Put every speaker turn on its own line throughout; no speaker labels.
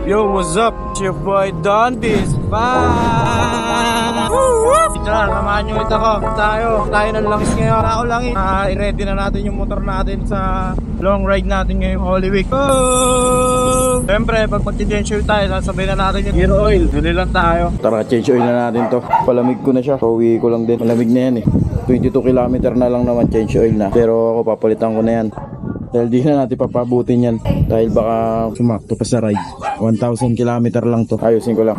Yo, what's up? It's your boy Don Biz. Bye! Tara, samahan nyo ulit ako. Tayo ng langis ngayon. Ako langis. I-ready na natin yung motor natin sa long ride natin ngayong Holy Week. Oh! Siyempre, pag mag-change oil tayo, sasabay na natin yung gear oil. Dili lang tayo. Tara, change oil na natin to. Palamig ko na siya. Pauwi ko lang din. Palamig na yan eh. 22 km na lang naman change oil na. Pero ako papalitan ko na yan. Dahil di na natin papabutin yan. Dahil baka sumakto pa sa ride. 1,000 km lang to. Ayusin ko lang.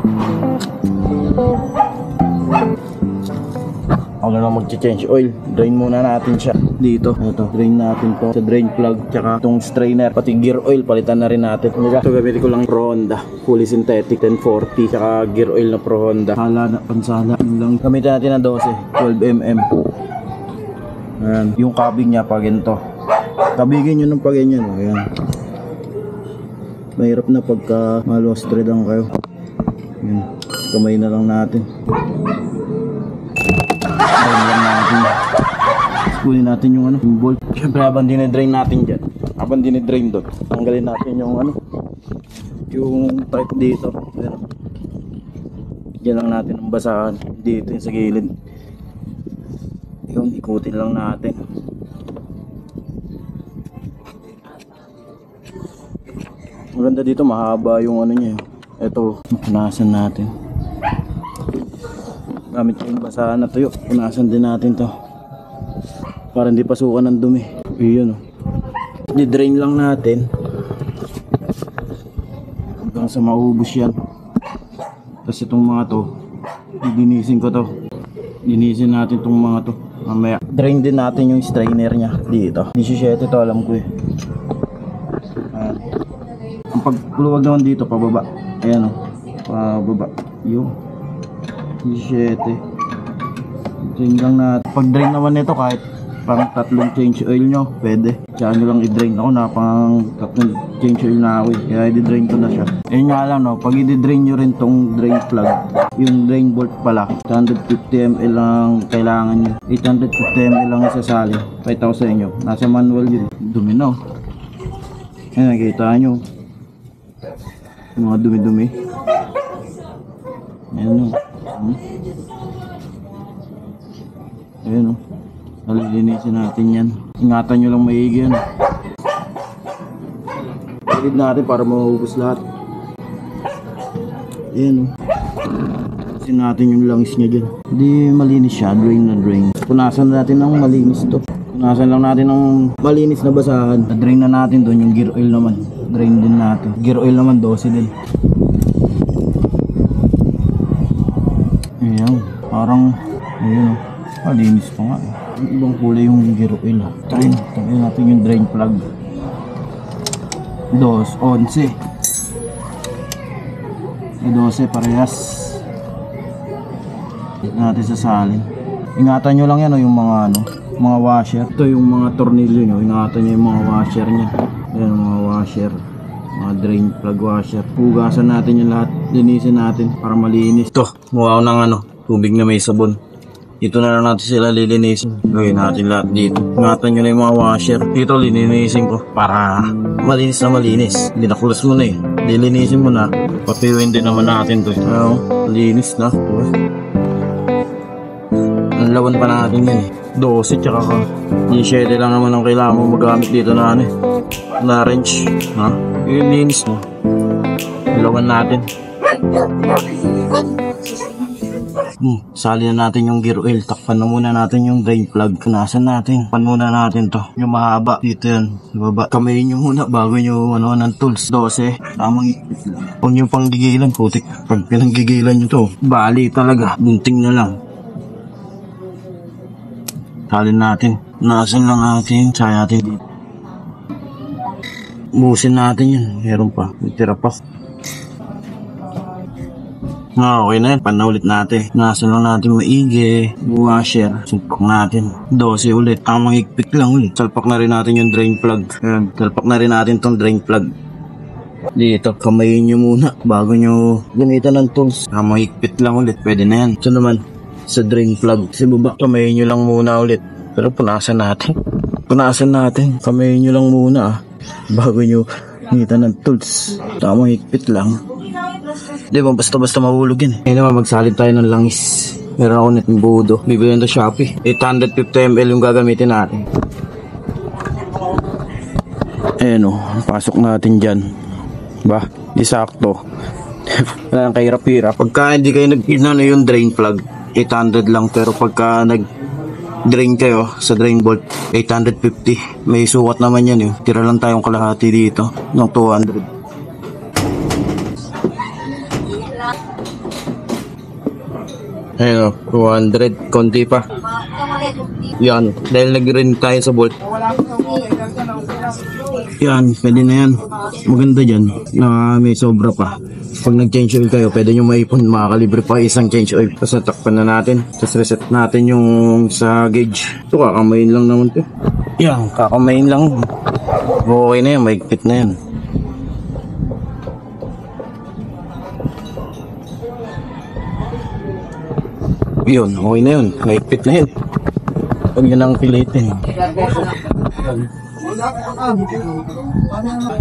Ako na lang mag-change oil. Drain muna natin siya. Dito. Ito. Drain natin to. Sa drain plug. Tsaka itong strainer. Pati gear oil. Palitan na rin natin. Ito gamitin ko lang Pro Honda. Fully synthetic 1040. Tsaka gear oil na Pro Honda. Hala na. Pansala. Lang. Gamitin natin na 12. 12mm. Ayan. Yung cabing niya pa ganito. Kabigin nyo ng pag-ganyan. Ayan. Mahirap na pagka malos lang kayo. Ayan. Kamay na lang natin. Drain lang natin. Kunin natin yung ano, yung bolt. Siyempre habang dinidrain natin dyan. Habang dinidrain doon. Tanggalin natin yung ano, yung tight dito. Ayan. Diyan lang natin ang basahan. Dito yung sa gilid. Yung ikutin lang natin. Maganda dito, mahaba yung ano niya. Ito, punasan natin. Gamit yung basahan na tuyo. Punasan din natin to. Para hindi pasukan ng dumi. Iyon o. Di-drain lang natin. Hanggang sa maubos yan. Tapos itong mga to, dinisin ko to. Dinisin natin itong mga to. Mamaya. Drain din natin yung strainer nya dito. 17 to, alam ko eh. Ang pagluwag naman dito pababa. Ayan o. Pababa. Yung 17. Drain lang natin. Pag drain naman nito kahit pang 3 change oil nyo, pwede. Tsaka nyo lang i-drain. Ako na pang 3 change oil na ako eh. Kaya i-drain ko na siya. Ayun nga lang no. Pag i-drain nyo rin tong drain plug, yung drain bolt pala, 150 ml lang kailangan nyo. 850 ml lang isasali. 5,000 sa inyo. Nasa manual yun. Dumi na o. Ayan, nakikita nyo. Mga dumi-dumi. Ayan o. Ayan o. Nalilinisin natin yan. Ingatan nyo lang maigi yan. Pilid natin para maubos lahat. Ayan o. Punasan natin yung langis niya dyan. Hindi malinis siya. Drain na drain. Punasan natin ng malinis to. Punasan lang natin ng malinis na basahan. Drain na natin doon yung gear oil naman. Drain din natin. Gear oil naman 12 din. Ayan. Parang ayan o. Malinis pa nga eh. Ibang kulay yung gear oil ha. Drain natin yung drain plug. 2.11. 12 parehas. Natin sasalin. Ingatan nyo lang yan o yung mga ano, mga washer. Ito yung mga tornilyo nyo. Ingatan nyo yung mga washer nya. Ayan mga washer. Mga drain plug washer. Hugasan natin yung lahat. Linisin natin para malinis. Ito, mukha ko ng ano, tubig na may sabon. Dito na lang natin sila lilinisin. Gawin natin lahat dito. Ingatan nyo na yung mga washer. Dito lilinisin ko para malinis na malinis. Binakulas mo na eh. Lilinisin mo na. Papiwin din naman natin to. Linis na. Ang lawan pa natin yan eh. 12 tsaka ka. 17 lang naman ang kailangan mo magamit dito na ano eh. Na wrench. Ha? Yung linis mo. Lawan natin. Sali na natin yung gear oil. Takpan na muna natin yung drain plug. Punasan natin. Takpan muna natin to. Yung mahaba. Dito yan. Sa baba. Kamayin nyo muna bago nyo ano ng tools. 12. Tamang ipit lang. Huwag nyo pang gigilan. Putik. Pag pinanggigilan nyo to, bali talaga. Bunting na lang. Salin natin. Punasan lang natin. Saya natin dito. Busin natin yan. Meron pa. May tira pa. Okay na yan, panaulit natin. Nasan lang natin maigi. Washer, sumpak natin 12 ulit, tamang higpit lang ulit. Salpak na rin natin yung drain plug. Ayan, salpak na rin natin tong drain plug. Dito, kamayin nyo muna bago nyo gamitan ng tools. Tamang higpit lang ulit, pwede na yan. Ito naman, sa drain plug, sa baba, kamayin nyo lang muna ulit. Pero punasan natin. Kamayin nyo lang muna bago nyo ngita ng tools. Tamang higpit lang. Di ba basta-basta mahulog yan. Ngayon naman magsalid tayo ng langis. Meron ako net ng budo. Bibili ng Shopee. 850 ml yung gagamitin natin. Ayan o, pasok natin dyan. Ba, di sakto. Wala nang kahirap-hirap. Pagka hindi kayo yung drain plug, 800 lang. Pero pagka drain kayo sa drain bolt, 850. May sukat naman yan yun. Tira lang tayong kalahati dito ng 200. Ayun o, 200. Konti pa. Yan, dahil nag-drain tayo sa bolt. Yan, pwede na yan. Maganda dyan na may sobra pa. Pag nag-change oil kayo, pwede nyo maipon, makakalibre pa isang change oil. Tapos natakpan na natin. Tapos reset natin yung sa gauge. Ito, kakamayin lang naman ito. Yan, kakamayin lang. Okay na yan, maigpit na yan. Yun, okay na yun. Maigpit na yun. Huwag nyo nang pilitin.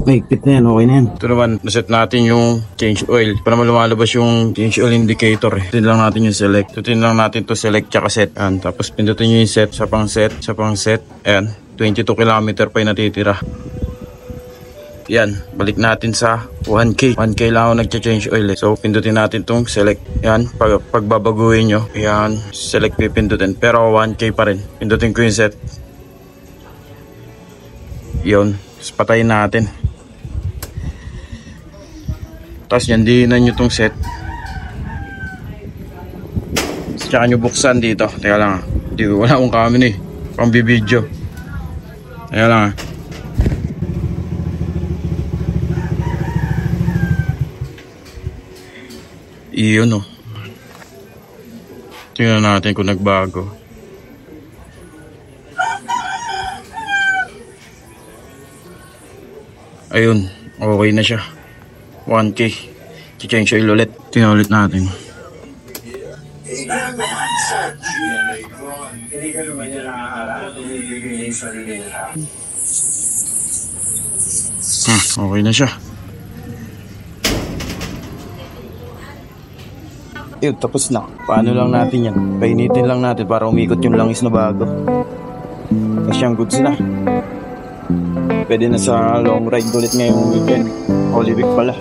Maigpit na yan, okay na yan. Ito naman, naset natin yung change oil. Para lumalabas yung change oil indicator. Tutin lang natin yung select. Tutin lang natin to select tsaka set. Ayan, tapos pindutin nyo yung set, sa pang set, sa pang set. Ayan, 22 km pa yung natitira. Yan, balik natin sa 1K. 1K lang ako nag-change oil eh. So, pindutin natin tong select. Yan, pagbabaguhin nyo. Yan, select pipindutin. Pero 1K pa rin. Pindutin ko yung set. Yun, patayin natin. Tapos yan, diinan nyo tong set. Tsaka nyo buksan dito. Teka lang, wala akong camera eh. Pang bibidyo. Teka lang ah. Iyon oh. Tingnan natin kung nagbago. Ayun, okay na siya. 1K. I-change oil ulit. Tingnan ulit natin. Okay na siya. Yun, tapos na. Paano lang natin yan? Painitin lang natin para umikot yung langis na bago. Tapos yung goods na. Pwede na sa long ride ulit ngayong weekend. Holy Week pala.